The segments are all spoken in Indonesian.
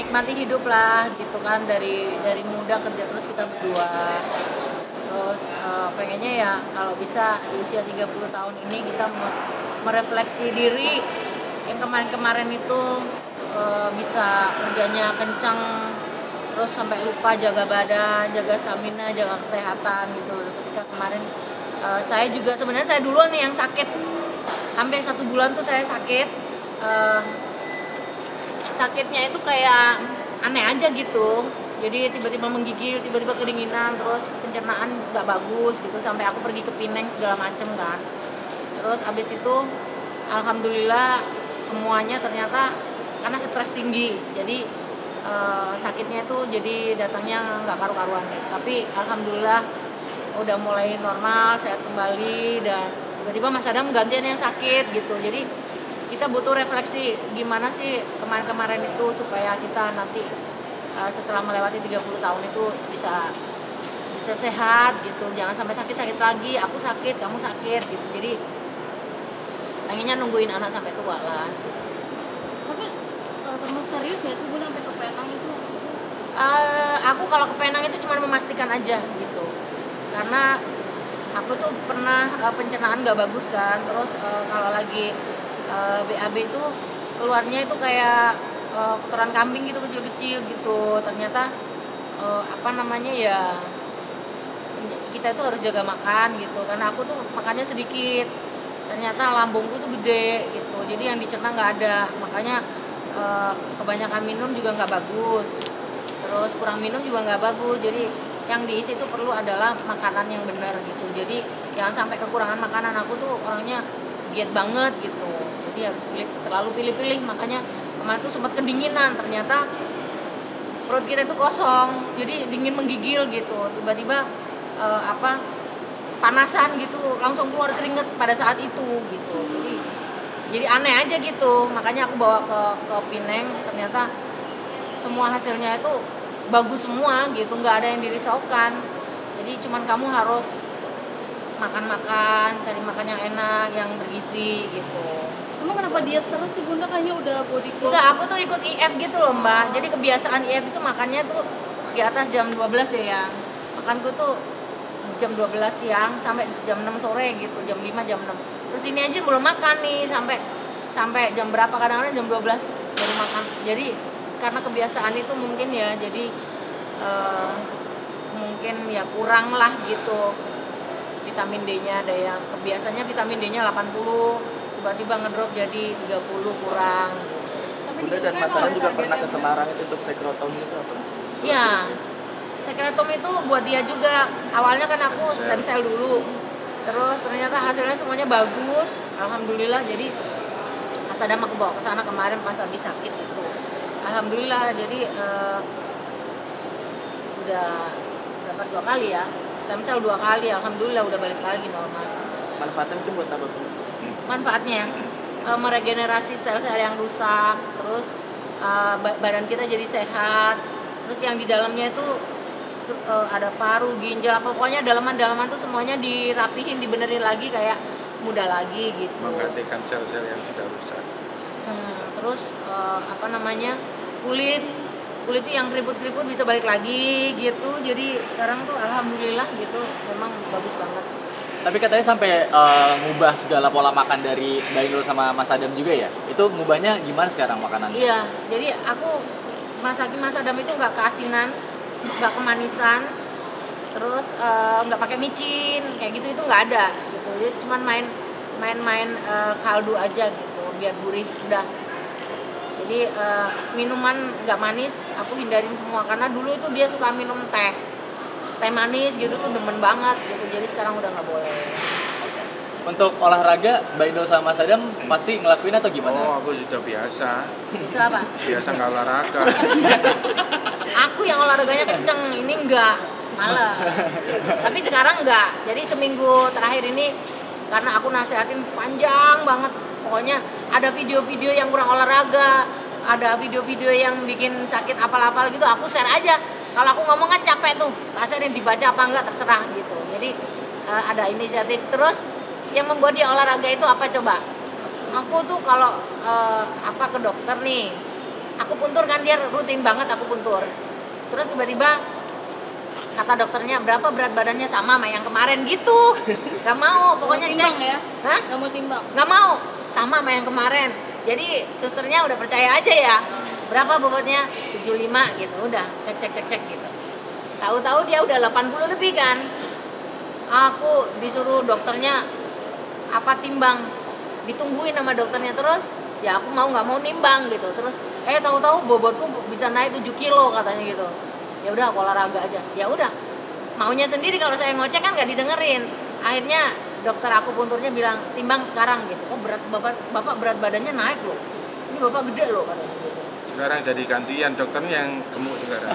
menikmati hidup lah gitu kan, dari muda kerja terus kita berdua. Terus pengennya ya kalau bisa di usia 30 tahun ini kita merefleksi diri yang kemarin-kemarin itu bisa kerjanya kencang terus sampai lupa jaga badan, jaga stamina, jaga kesehatan gitu. Ketika kemarin saya juga sebenarnya saya duluan nih yang sakit, hampir 1 bulan tuh saya sakit. Sakitnya itu kayak aneh aja gitu, jadi tiba-tiba menggigil, tiba-tiba kedinginan, terus pencernaan nggak bagus gitu, sampai aku pergi ke Pineng segala macem kan. Terus abis itu alhamdulillah semuanya ternyata karena stres tinggi, jadi sakitnya itu jadi datangnya nggak karu-karuan. Tapi alhamdulillah udah mulai normal, sehat kembali, dan tiba-tiba Mas Adam gantian yang sakit gitu. Jadi kita butuh refleksi gimana sih kemarin-kemarin itu supaya kita nanti setelah melewati 30 tahun itu bisa sehat gitu, jangan sampai sakit-sakit lagi, aku sakit, kamu sakit gitu. Jadi pengennya nungguin anak sampai tua lah gitu. Tapi terus serius ya sih Bunda sampai ke Penang itu? Aku kalau ke Penang itu cuma memastikan aja gitu, karena aku tuh pernah pencernaan gak bagus kan, terus kalau lagi BAB itu keluarnya itu kayak kotoran kambing gitu, kecil-kecil gitu. Ternyata apa namanya ya, kita itu harus jaga makan gitu, karena aku tuh makannya sedikit, ternyata lambungku tuh gede gitu, jadi yang dicerna nggak ada. Makanya kebanyakan minum juga nggak bagus, terus kurang minum juga nggak bagus. Jadi yang diisi itu perlu adalah makanan yang benar gitu, jadi jangan sampai kekurangan makanan. Aku tuh orangnya diet banget gitu, jadi harus terlalu pilih-pilih. Makanya kemarin tuh sempat kedinginan, ternyata perut kita itu kosong, jadi dingin menggigil gitu, tiba-tiba panasan gitu, langsung keluar keringet pada saat itu gitu. Jadi aneh aja gitu. Makanya aku bawa ke Pineng, ternyata semua hasilnya itu bagus semua gitu, nggak ada yang dirisaukan. Jadi cuman kamu harus makan, cari makan yang enak, yang bergizi gitu. Emang kenapa diet terus sih Bunda, kayaknya udah body clock? Enggak, aku tuh ikut IF gitu loh Mbak. Jadi kebiasaan IF itu makannya tuh di atas jam 12 ya yang. Makanku tuh jam 12 siang sampai jam 6 sore gitu, jam 5, jam 6. Terus ini aja belum makan nih sampai jam berapa, kadang-kadang jam 12 baru makan. Jadi karena kebiasaan itu mungkin ya, jadi mungkin ya kurang lah gitu vitamin D-nya. Ada yang kebiasaannya vitamin D-nya 80, tiba-tiba ngedrop jadi 30, kurang. Bunda dan Mas Adam juga pernah ke Semarang itu untuk sekrotom itu apa? Iya, sekretom itu buat dia juga. Awalnya kan aku stem cell dulu, terus ternyata hasilnya semuanya bagus, alhamdulillah. Jadi Mas Adam aku bawa ke sana kemarin pas habis sakit itu, alhamdulillah. Jadi sudah berapa, 2 kali ya, stem cell 2 kali, alhamdulillah udah balik lagi normal. Manfaatnya itu buat apa? Manfaatnya meregenerasi sel-sel yang rusak, terus badan kita jadi sehat. Terus yang di dalamnya itu ada paru, ginjal, pokoknya dalaman-dalaman tuh semuanya dirapihin, dibenerin lagi kayak muda lagi gitu. Menggantikan sel-sel yang sudah rusak. Terus kulit itu yang keriput-keriput bisa balik lagi gitu. Jadi sekarang tuh alhamdulillah gitu, memang bagus banget. Tapi katanya sampai ngubah segala pola makan dari Mbak Inul sama Mas Adam juga ya? Itu ngubahnya gimana sekarang makanannya? Iya, jadi aku masakin Mas Adam itu nggak keasinan, nggak kemanisan, terus nggak pakai micin kayak gitu, itu nggak ada gitu. Jadi cuman main kaldu aja gitu biar gurih udah. Jadi minuman nggak manis aku hindarin semua, karena dulu itu dia suka minum teh manis gitu tuh demen banget gitu. Jadi sekarang udah nggak boleh. Untuk olahraga Mbak Inul sama Mas Adam pasti ngelakuin atau gimana? Oh, aku sudah biasa. Itu apa? Biasa nggak olahraga. Aku yang olahraganya kenceng, ini enggak, malah. Tapi sekarang enggak. Jadi seminggu terakhir ini karena aku nasihatin panjang banget. Pokoknya ada video-video yang kurang olahraga, ada video-video yang bikin sakit apal-apal gitu, aku share aja. Kalau aku ngomong kan capek tuh, rasain dibaca apa enggak terserah gitu. Jadi ada inisiatif. Terus yang membuat dia olahraga itu apa coba? Aku tuh kalau ke dokter nih, aku puntur kan, dia rutin banget aku puntur. Terus tiba-tiba kata dokternya berapa berat badannya, sama yang kemarin gitu. Gak mau, pokoknya Nggak mau cek. timbang ya? Hah? Nggak mau timbang. Gak mau, sama yang kemarin. Jadi susternya udah percaya aja ya. Berapa bobotnya? 75 gitu. Udah cek gitu. Tahu-tahu dia udah 80 lebih kan. Aku disuruh dokternya timbang. Ditungguin sama dokternya, terus ya aku mau nggak mau nimbang gitu. Terus tahu-tahu bobotku bisa naik 7 kilo katanya gitu. Ya udah aku olahraga aja. Ya udah, maunya sendiri, kalau saya ngocek kan nggak didengerin. Akhirnya dokter aku punturnya bilang timbang sekarang gitu. Oh berat bapak berat badannya naik loh. Ini bapak gede loh katanya gitu. Sekarang jadi gantian dokternya yang gemuk sekarang.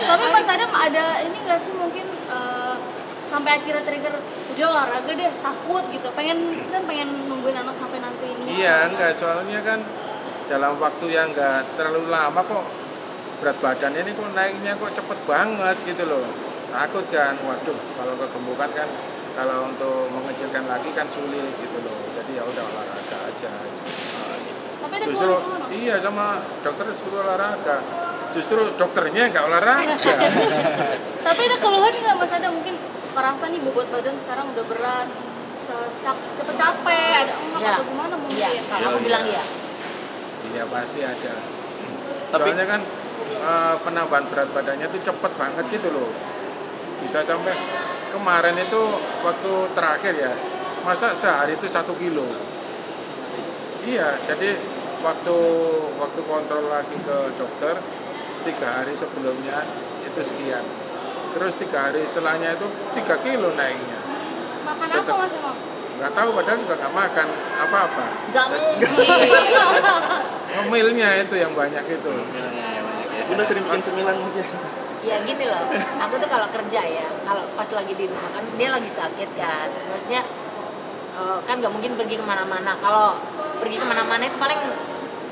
Tapi Mas Adam ada ini nggak sih mungkin sampai akhirnya trigger udah olahraga deh, takut gitu, pengen nungguin anak sampai nanti ini. Iya, enggak, soalnya kan dalam waktu yang enggak terlalu lama kok berat badan ini kok naiknya kok cepet banget gitu loh. Takut kan, waduh, kalau kegemukan kan kalau untuk mengecilkan lagi kan sulit gitu loh. Jadi ya udah olahraga aja. Tapi ada Justru keluhan iya, sama dokter suruh olahraga. Justru dokternya enggak olahraga. Tapi ada keluhan nggak Mas Adam, mungkin kerasa nih bobot badan sekarang udah berat, cepet capek, ada enggak Ya. atau gimana mungkin? Iya, kalau aku Iya. bilang iya. Iya pasti ada. Tapi- Soalnya kan penambahan berat badannya tuh cepet banget gitu loh. Bisa sampai kemarin itu waktu terakhir ya, masa sehari itu 1 kilo. Iya, jadi waktu kontrol lagi ke dokter 3 hari sebelumnya itu sekian. Terus 3 hari setelahnya itu 3 kilo naiknya. Makan Setel- apa Mas emang? Nggak tahu, padahal juga nggak makan apa-apa. Nggak mungkin. Ngemilnya itu yang banyak itu. Bunda sering bikin cemilan mungkin. Ya gini loh, aku tuh kalau kerja ya, kalau pas lagi di rumah kan dia lagi sakit kan, maksudnya kan nggak mungkin pergi kemana-mana. Kalau pergi kemana-mana itu paling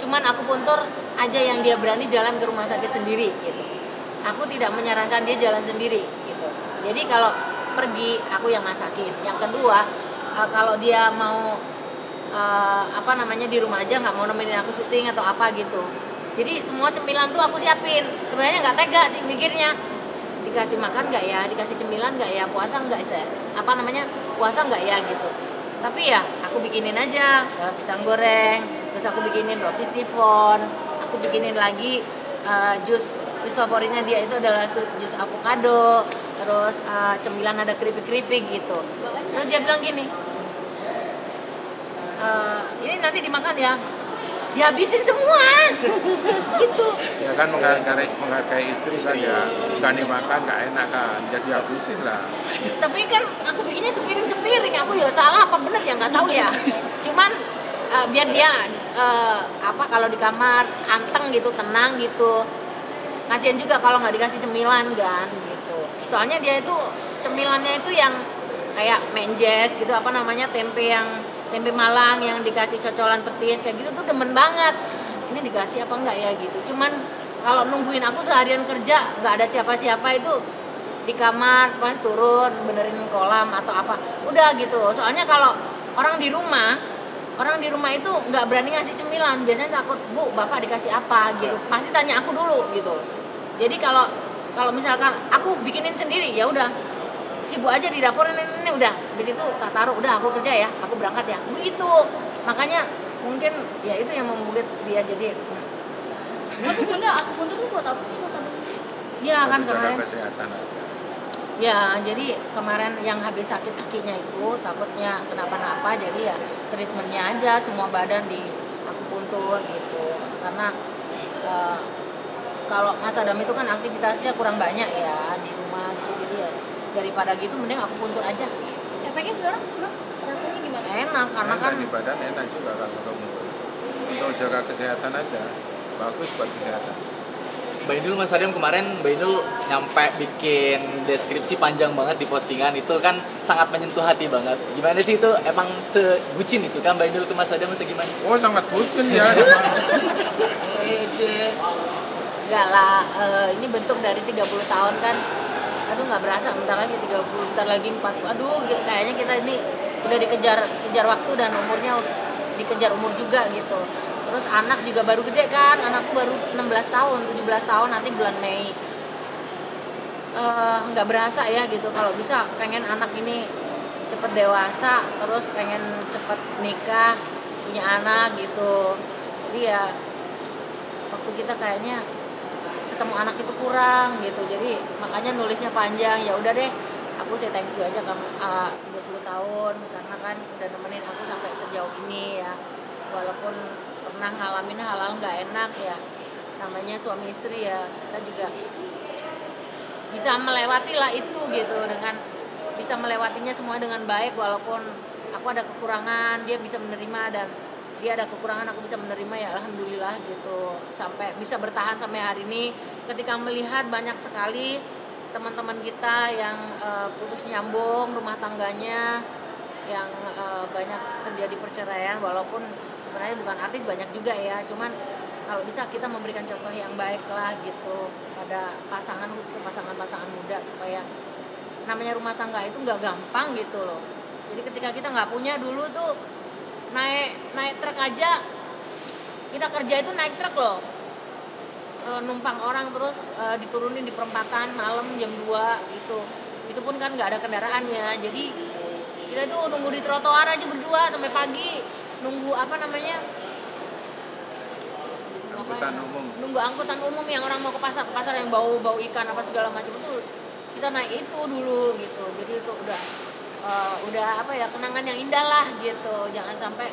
cuman aku puntur aja yang dia berani jalan ke rumah sakit sendiri gitu. Aku tidak menyarankan dia jalan sendiri gitu. Jadi kalau pergi aku yang masakin. Yang kedua, kalau dia mau di rumah aja, nggak mau nemenin aku syuting atau apa gitu. Jadi semua cemilan tuh aku siapin. Sebenarnya nggak tega sih mikirnya. Dikasih makan nggak ya? Dikasih cemilan nggak ya? Puasa nggak sih? Puasa nggak ya gitu. Tapi ya aku bikinin aja pisang goreng, terus aku bikinin roti sifon, aku bikinin lagi jus favoritnya dia itu adalah jus avocado, terus cemilan ada keripik-keripik gitu. Terus dia bilang gini, ini nanti dimakan ya, dihabisin semua gitu. Ya kan menghargai istri kan ya, nggak dimakan nggak enak kan, jadi habisin lah. Tapi kan aku bikinnya sepiring, aku ya salah apa bener ya nggak tahu ya. Cuman biar dia kalau di kamar anteng gitu, tenang gitu. Kasian juga kalau nggak dikasih cemilan kan gitu. Soalnya dia itu cemilannya itu yang kayak menjes gitu, tempe Malang yang dikasih cocolan petis kayak gitu tuh demen banget. Ini dikasih apa enggak ya gitu. Cuman kalau nungguin aku seharian kerja nggak ada siapa-siapa itu di kamar pas turun benerin kolam atau apa udah gitu. Soalnya kalau orang di rumah itu nggak berani ngasih cemilan, biasanya takut, Bu bapak dikasih apa gitu, pasti tanya aku dulu gitu. Jadi kalau misalkan aku bikinin sendiri ya udah sibuk aja di dapur ini udah di situ tak taruh, udah aku kerja ya, aku berangkat ya begitu. Makanya mungkin ya itu yang membuat dia jadi Tapi Bunda, aku puntur tuh buat apa sih Mas Adam? ya kan Jaga kemarin. kesehatan aja. Ya, jadi kemarin yang habis sakit kakinya itu takutnya kenapa-napa, jadi ya treatmentnya aja semua badan di aku puntur gitu. Karena kalau Mas Adam itu kan aktivitasnya kurang banyak ya di rumah gitu, jadi ya daripada gitu mending aku puntur aja. Efeknya sekarang Mas rasanya gimana? Enak karena Enak kan di badan, enak juga kalau kamu untuk jaga kesehatan aja, bagus buat kesehatan. Mbak Inul, Mas Adam kemarin Mbak Inul nyampe bikin deskripsi panjang banget di postingan, itu kan sangat menyentuh hati banget. Gimana sih itu, emang sebucin itu kan Mbak Inul ke Mas Adam atau gimana? Oh sangat bucin ya. pede. Enggak lah, ini bentuk dari 30 tahun kan. Aduh nggak berasa, bentar lagi 30, bentar lagi 40. Aduh kayaknya kita ini udah dikejar waktu dan umurnya dikejar umur juga gitu. Terus anak juga baru gede kan, anakku baru 16 tahun, 17 tahun nanti bulan Mei. Nggak berasa ya gitu, kalau bisa pengen anak ini cepet dewasa, terus pengen cepet nikah, punya anak gitu. Jadi ya waktu kita kayaknya ketemu anak itu kurang gitu, jadi makanya nulisnya panjang. Ya udah deh, aku say thank you aja kamu 30 tahun karena kan udah nemenin aku sampai sejauh ini ya, walaupun pernah ngalamin hal-hal nggak enak ya, namanya suami istri ya, kita juga bisa melewati lah itu gitu, dengan bisa melewatinya semua dengan baik, walaupun aku ada kekurangan dia bisa menerima dan dia ada kekurangan aku bisa menerima, ya alhamdulillah gitu, sampai bisa bertahan sampai hari ini. Ketika melihat banyak sekali teman-teman kita yang putus nyambung rumah tangganya, yang banyak terjadi perceraian, walaupun sebenarnya bukan artis, banyak juga ya, cuman kalau bisa kita memberikan contoh yang baik lah gitu pada pasangan, khususnya pasangan-pasangan muda, supaya namanya rumah tangga itu nggak gampang gitu loh. Jadi ketika kita nggak punya, dulu tuh naik truk aja, kita kerja itu naik truk loh, numpang orang terus diturunin di perempatan malam jam 2 gitu. Itu pun kan nggak ada kendaraan ya, jadi kita itu nunggu di trotoar aja berdua sampai pagi, nunggu angkutan umum. Nunggu angkutan umum yang orang mau ke pasar yang bau ikan apa segala macam, itu kita naik itu dulu gitu. Jadi itu udah apa ya, kenangan yang indah lah gitu. Jangan sampai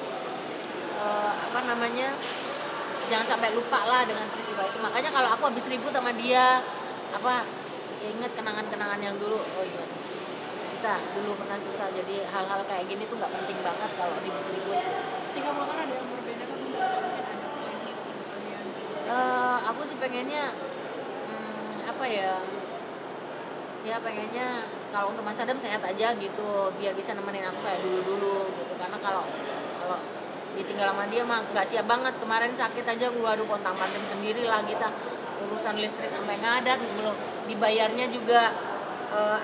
jangan sampai lupa lah dengan peristiwa itu. Makanya kalau aku habis ribut sama dia ya ingat kenangan-kenangan yang dulu. Oh iya, kita dulu pernah susah, jadi hal-hal kayak gini tuh nggak penting banget kalau ribut-ribut. 30 kan ada yang berbeda kan, Aku sih pengennya pengennya kalau untuk Mas Adam sehat aja gitu, biar bisa nemenin aku kayak dulu gitu. Karena kalau ditinggal sama dia mah nggak siap banget. Kemarin sakit aja gua, aduh pontang-panting sendiri lah kita, urusan listrik sampai ngadat, belum dibayarnya juga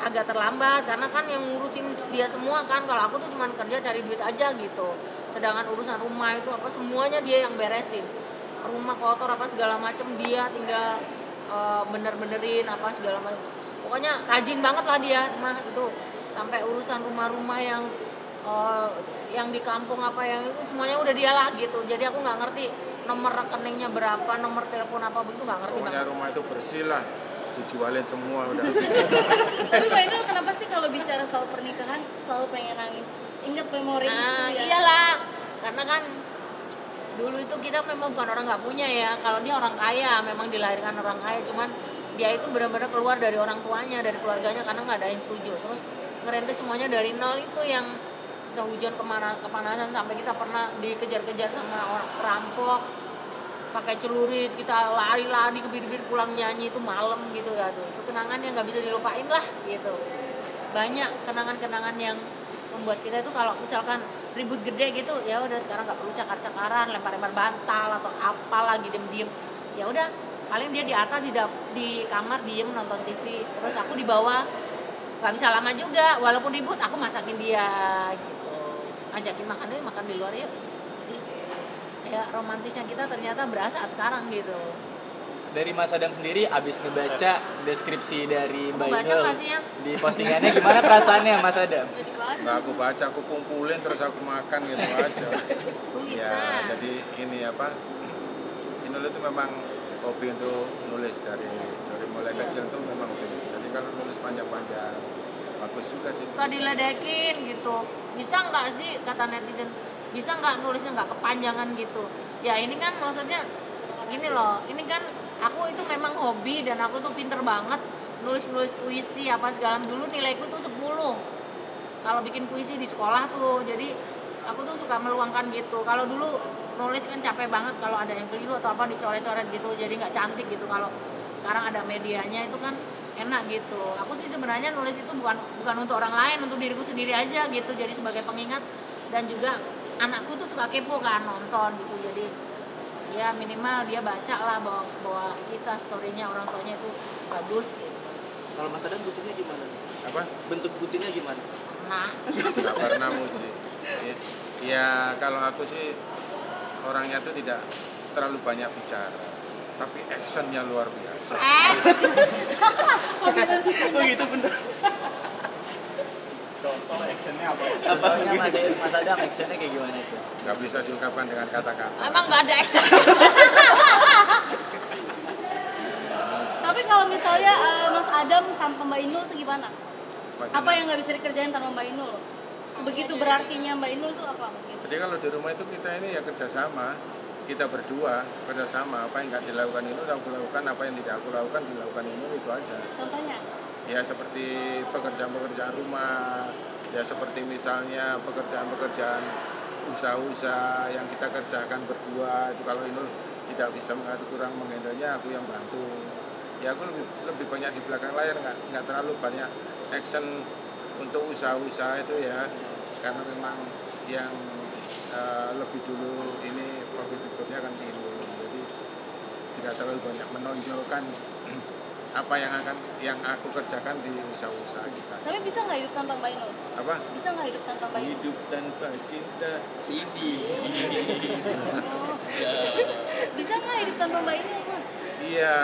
agak terlambat karena kan yang ngurusin dia semua kan. Kalau aku tuh cuma kerja cari duit aja gitu, sedangkan urusan rumah itu semuanya dia yang beresin, rumah kotor apa segala macem dia tinggal bener-benerin apa segala macam. Pokoknya rajin banget lah dia mah itu, sampai urusan rumah-rumah yang di kampung apa yang itu semuanya udah dia lah gitu. Jadi aku nggak ngerti nomor rekeningnya berapa, nomor telepon apa begitu nggak ngerti. Pokoknya rumah itu bersih lah, dijualin semua udah. Tapi Mbak Inul kenapa sih kalau bicara soal pernikahan selalu pengen nangis? Ingat memori itu ya? Iyalah, karena kan dulu itu kita memang bukan orang nggak punya ya. Kalau dia orang kaya, memang dilahirkan orang kaya, cuman dia itu benar-benar keluar dari orang tuanya, dari keluarganya, karena nggak ada yang setuju. Terus ngerintis semuanya dari nol, itu yang udah hujan kepanasan sampai kita pernah dikejar-kejar sama orang perampok pakai celurit, kita lari-lari ke bibir pulang nyanyi itu malam gitu. Aduh, itu kenangan yang nggak bisa dilupain lah gitu. Banyak kenangan-kenangan yang membuat kita itu kalau misalkan ribut gede gitu, ya udah sekarang nggak perlu cakar-cakaran, lempar-lempar bantal atau apa lagi, diem-diem. Ya udah, paling dia di atas di kamar diem nonton TV, terus aku di bawah, nggak bisa lama juga, walaupun ribut aku masakin dia gitu, ngajakin makan di luar yuk. Jadi ya romantisnya kita ternyata berasa sekarang gitu. Dari Mas Adam sendiri abis ngebaca deskripsi dari Mbak baca Inul nggak sih ya? di postingannya, gimana perasaannya Mas Adam? Nggak aku baca, aku kumpulin terus aku makan gitu aja. Tulisan. Ya, jadi ini Inul itu memang hobi untuk nulis dari mulai kecil tuh memang hobi. Jadi kalau nulis panjang-panjang bagus juga sih. Suka diledekin gitu. Bisa nggak sih, kata netizen, bisa nggak nulisnya nggak kepanjangan gitu? Ya ini kan maksudnya gini loh, ini kan aku itu memang hobi dan aku tuh pinter banget nulis puisi apa segala. Dulu nilaiku tuh 10 kalau bikin puisi di sekolah tuh. Jadi aku tuh suka meluangkan gitu. Kalau dulu nulis kan capek banget, kalau ada yang keliru atau apa dicoret-coret gitu, jadi nggak cantik gitu. Kalau sekarang ada medianya itu kan enak gitu. Aku sih sebenarnya nulis itu bukan untuk orang lain, untuk diriku sendiri aja gitu. Jadi sebagai pengingat, dan juga anakku tuh suka kepo kan, nonton gitu. Jadi ya minimal dia baca lah bahwa kisah storynya orang tuanya itu bagus gitu. Kalau Mas Adam bucinnya gimana? Apa? Bentuk bucinnya gimana? Nah, Nggak pernah muji. Ya kalau aku sih orangnya tuh tidak terlalu banyak bicara, tapi actionnya luar biasa. Oh gitu bener. Contoh actionnya apa? Contohnya Mas Adam actionnya kayak gimana itu? Nggak bisa diungkapkan dengan kata-kata. Emang nggak ada action. Tapi kalau misalnya Mas Adam tanpa Mbak Inul tuh gimana? Maksudnya, Apa yang nggak bisa dikerjain tanpa Mbak Inul? Sebegitu berartinya Mbak Inul tuh apa? Jadi kalau di rumah itu kita ini ya kerjasama, kita berdua kerjasama. Apa yang nggak dilakukan itu aku lakukan, apa yang tidak aku lakukan dilakukan ini, itu aja. Contohnya? Ya seperti pekerjaan-pekerjaan rumah, ya seperti misalnya pekerjaan-pekerjaan usaha-usaha yang kita kerjakan berdua. Itu kalau Inul tidak bisa mengatur kurang menghandlenya, aku yang bantu. Ya aku lebih banyak di belakang layar, nggak terlalu banyak action untuk usaha-usaha itu ya, karena memang yang lebih dulu ini public figure-nya kan Inul, jadi tidak terlalu banyak menonjolkan apa yang aku kerjakan di usaha-usaha kita. Tapi bisa nggak hidup tanpa Mbak Inul? Apa? Bisa nggak hidup tanpa Mbak Inul? Hidup tanpa cinta. Bisa nggak hidup tanpa Mbak Inul, Mas? Iya,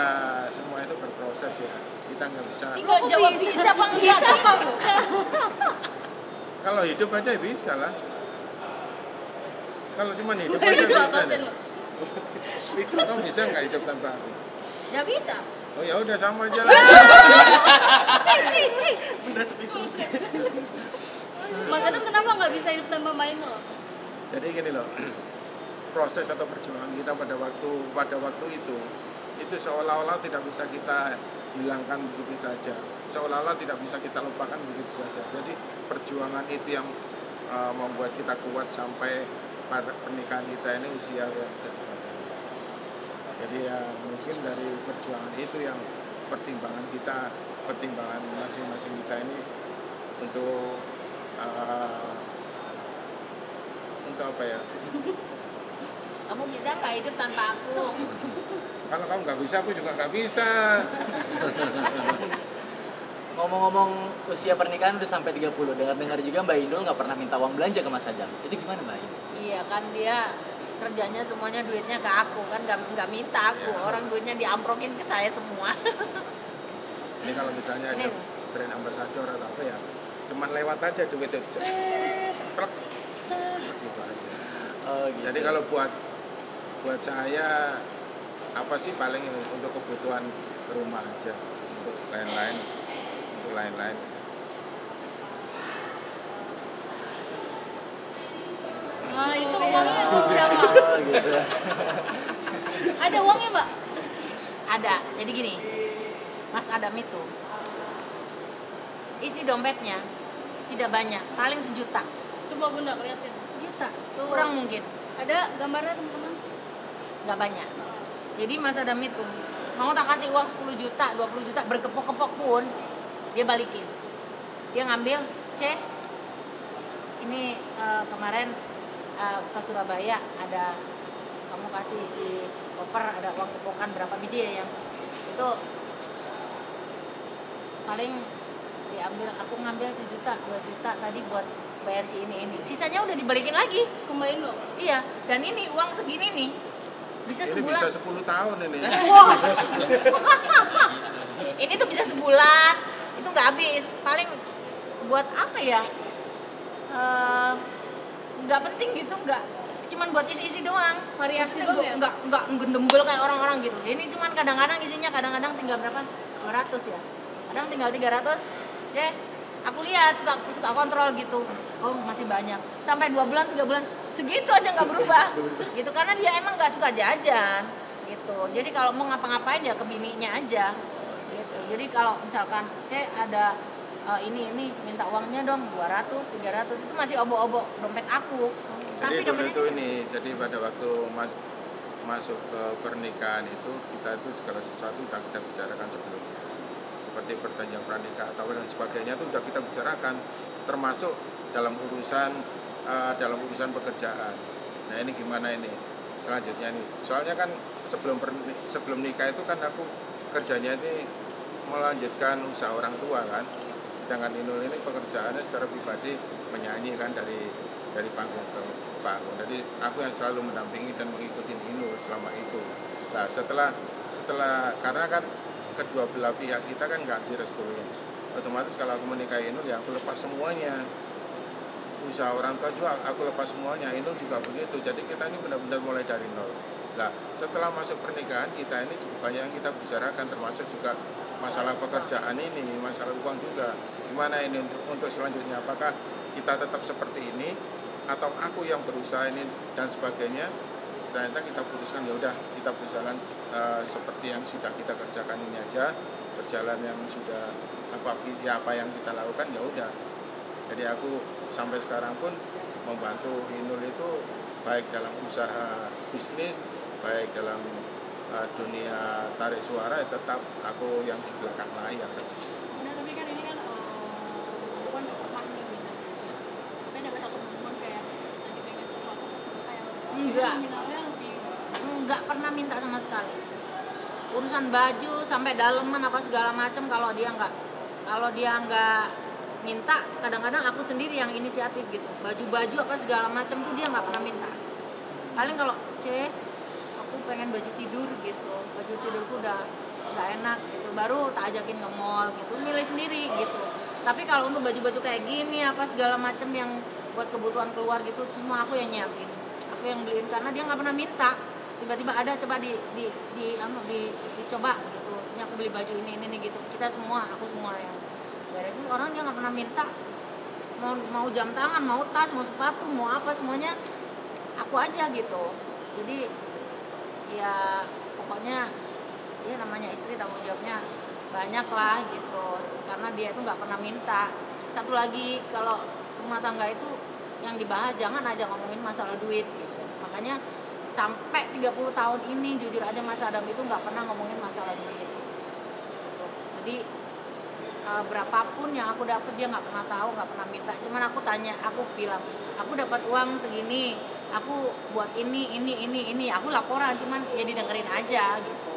semua itu berproses ya. Kita nggak bisa. Tinggal jawab bisa apa enggak apa Bu? Kalau hidup aja bisa lah. Kalau cuma hidup aja bisa. Nih. Kamu bisa nggak hidup tanpa aku? Nggak bisa. Oh ya udah sama aja lah. Bener speechless. Mas Adam kenapa nggak bisa hidup tanpa Mbak Inul? Jadi gini loh, proses atau perjuangan kita pada waktu itu seolah-olah tidak bisa kita hilangkan begitu saja, seolah-olah tidak bisa kita lupakan begitu saja. Jadi perjuangan itu yang membuat kita kuat sampai pada pernikahan kita ini usia yang ketiga. Jadi ya mungkin dari perjuangan itu yang pertimbangan masing-masing kita ini untuk apa ya? Kamu bisa nggak hidup tanpa aku? Kalau kamu nggak bisa, aku juga nggak bisa. Ngomong-ngomong usia pernikahan udah sampai 30, dengar juga Mbak Inul nggak pernah minta uang belanja ke Mas Adam. Itu gimana Mbak Inul? Iya kan dia kerjanya semuanya duitnya ke aku kan, nggak minta aku, orang duitnya diamprokin ke saya semua. Ini kalau misalnya ada Ini. brand ambassador atau apa ya, cuman lewat aja duit itu, plek, gitu aja. Oh, gitu. Jadi kalau buat saya apa sih paling untuk kebutuhan rumah aja, untuk lain-lain. Nah itu uangnya untuk siapa? Oh, gitu. Ada uangnya Mbak? Ada. Jadi gini, Mas Adam itu isi dompetnya tidak banyak, paling 1 juta. Coba Bunda liatin. 1 juta, Tuh. kurang mungkin, Ada gambarnya teman-teman? nggak banyak. Jadi Mas Adam itu mau tak kasih uang 10 juta, 20 juta, berkepok-kepok pun dia balikin. Dia ngambil, ini kemarin ke Surabaya ada, kamu kasih di koper ada uang kepokan berapa biji ya, yang itu paling diambil, aku ngambil 1 juta, 2 juta tadi buat bayar si ini, sisanya udah dibalikin lagi. Kembaliin loh. Iya, dan ini uang segini nih bisa Ini sebulan. bisa 10 tahun ini. Wah. Ini tuh bisa sebulan, itu nggak habis. Paling buat apa ya? Nggak penting gitu, nggak, cuman buat isi-isi doang. Variasi Maksudnya doang ya? nggak gendembel kayak orang-orang gitu. Ini cuman kadang-kadang isinya, kadang-kadang tinggal berapa? 200 ya. Kadang tinggal 300. Aku lihat suka kontrol gitu. Oh masih banyak. Sampai 2 bulan, 3 bulan, segitu aja nggak berubah. Gitu, karena dia emang nggak suka jajan. Gitu. Jadi kalau mau ngapa-ngapain ya ke bininya aja. Gitu. Jadi kalau misalkan ada ini minta uangnya dong 200, 300, itu masih obok-obok dompet aku. Jadi dulu dompetnya itu ini, jadi pada waktu masuk ke pernikahan itu kita itu segala sesuatu sudah kita bicarakan sebelumnya. Seperti perjanjian pranikah atau dan sebagainya itu sudah kita bicarakan, termasuk dalam urusan pekerjaan. Nah ini gimana ini selanjutnya nih? Soalnya kan sebelum nikah itu kan aku kerjanya ini melanjutkan usaha orang tua kan. Sedangkan Inul ini pekerjaannya secara pribadi menyanyi kan dari panggung ke Pak Agung. Jadi aku yang selalu mendampingi dan mengikuti Inul selama itu. Nah setelah karena kan kedua belah pihak kita kan nggak direstuin, otomatis kalau aku menikahi Inul ya aku lepas semuanya, usaha orang tua juga aku lepas semuanya, Inul juga begitu. Jadi kita ini benar-benar mulai dari nol. Nah setelah masuk pernikahan kita ini cukup banyak yang kita bicarakan, termasuk juga masalah pekerjaan ini, masalah uang juga. Gimana ini untuk selanjutnya, apakah kita tetap seperti ini atau aku yang berusaha ini dan sebagainya. Ternyata kita putuskan ya udah kita berjalan seperti yang sudah kita kerjakan ini aja, berjalan yang sudah apa yang kita lakukan ya udah. Jadi aku sampai sekarang pun membantu Inul itu baik dalam usaha bisnis, baik dalam dunia tarik suara, tetap aku yang di belakang layar. Nah, tapi kan ini kan satu kan nggak pernah nih minta gaji. Tapi ada nggak satu momen kayak lagi pengen sesuatu kayak Enggak. nominalnya lebih Nggak pernah minta sama sekali. Urusan baju sampai daleman apa segala macam, kalau dia nggak minta, kadang-kadang aku sendiri yang inisiatif gitu. Baju-baju apa segala macam tuh dia nggak pernah minta. Paling kalau aku pengen baju tidur gitu, baju tidurku udah nggak enak gitu, baru tak ajakin ke mall gitu, milih sendiri gitu. Tapi kalau untuk baju-baju kayak gini apa segala macam yang buat kebutuhan keluar gitu, semua aku yang nyiapin, aku yang beliin, karena dia nggak pernah minta. Tiba-tiba ada, coba dicoba gitu, ini aku beli baju ini gitu. Kita semua, aku semua yang beresin. Orang dia nggak pernah minta, mau jam tangan, mau tas, mau sepatu, mau apa, semuanya aku aja gitu. Jadi ya pokoknya dia namanya istri, tanggung jawabnya banyak lah gitu, karena dia itu nggak pernah minta. Satu lagi, kalau rumah tangga itu yang dibahas jangan aja ngomongin masalah duit gitu. Makanya sampai 30 tahun ini jujur aja Mas Adam itu nggak pernah ngomongin masalah duit gitu. Jadi berapapun yang aku dapat dia nggak pernah tahu, nggak pernah minta. Cuman aku tanya, aku bilang aku dapat uang segini, aku buat ini, aku laporan, cuman ya didengerin aja gitu.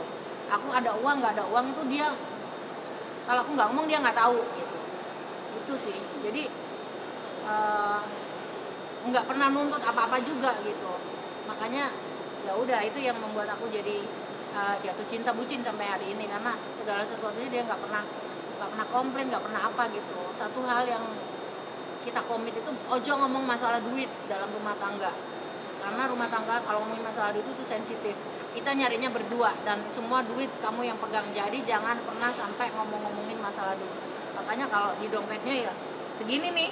Aku ada uang nggak ada uang tuh dia, kalau aku nggak ngomong dia nggak tahu gitu. Itu sih. Jadi nggak pernah nuntut apa-apa juga gitu. Makanya ya udah, itu yang membuat aku jadi jatuh cinta bucin sampai hari ini, karena segala sesuatunya dia nggak pernah komplain, nggak pernah apa gitu. Satu hal yang kita komit itu ojo ngomong masalah duit dalam rumah tangga, karena rumah tangga kalau ngomongin masalah duit itu sensitif. Kita nyarinya berdua dan semua duit kamu yang pegang, jadi jangan pernah sampai ngomongin masalah duit. Makanya kalau di dompetnya ya segini nih,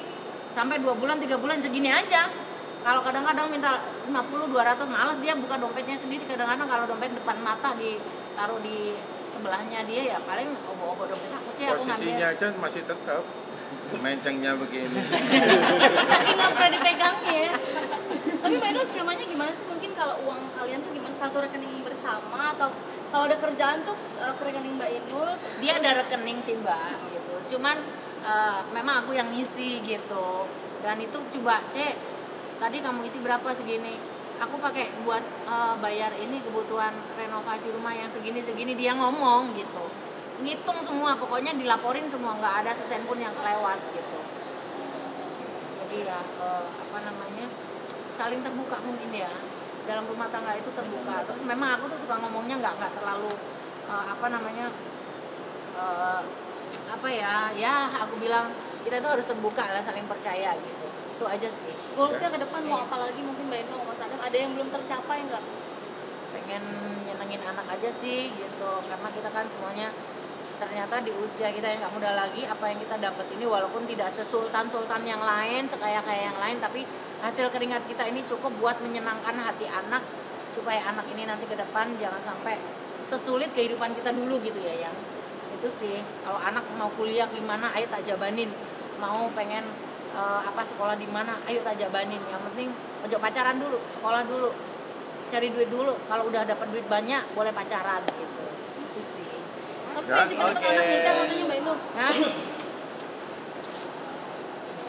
sampai 2 bulan 3 bulan segini aja. Kalau kadang-kadang minta 50, 200, malas dia buka dompetnya sendiri. Kadang-kadang kalau dompet depan mata ditaruh di sebelahnya dia, ya paling obo-obo dompet aku aku posisinya aja masih tetap mencengnya begini. saking nggak pernah dipegangnya ya. Tapi Mbak Inul skemanya gimana sih? Mungkin kalau uang kalian tuh gimana, satu rekening bersama atau kalau ada kerjaan tuh ke rekening Mbak Inul? Dia ada rekening sih Mbak gitu, cuman memang aku yang ngisi gitu. Dan itu coba tadi kamu isi berapa, segini, aku pakai buat bayar ini kebutuhan renovasi rumah yang segini, dia ngomong gitu, ngitung semua, pokoknya dilaporin semua, nggak ada sesen pun yang kelewat gitu. Jadi ya saling terbuka mungkin ya, dalam rumah tangga itu terbuka. Terus memang aku tuh suka ngomongnya nggak terlalu aku bilang kita tuh harus terbuka lah, saling percaya gitu. Itu aja sih. Goalsnya ke depan mau apa lagi mungkin Mbak Inul, Mas Adam, ada yang belum tercapai nggak? Pengen nyenengin anak aja sih gitu, karena kita kan semuanya ternyata di usia kita yang nggak muda lagi, apa yang kita dapat ini walaupun tidak sesultan yang lain, sekaya yang lain, tapi hasil keringat kita ini cukup buat menyenangkan hati anak, supaya anak ini nanti ke depan jangan sampai sesulit kehidupan kita dulu gitu ya. Yang itu sih, kalau anak mau kuliah di mana, ayo tak jabanin. Mau pengen sekolah di mana, ayo tak jabanin. Yang penting ojo pacaran dulu, sekolah dulu, cari duit dulu. Kalau udah dapat duit banyak boleh pacaran gitu. Itu sih. Tapi cepet-cepet anak nikah katanya Mbak Inul. Hah?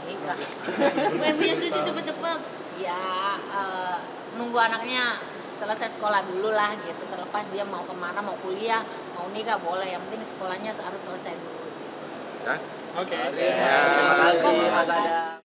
Nikah. Pengen punya cucu cepet-cepet. Ya nunggu anaknya selesai sekolah dulu lah gitu. Terlepas dia mau kemana, mau kuliah, mau nikah boleh. Yang penting sekolahnya harus selesai dulu gitu. Ya? Terima kasih Mas Adam.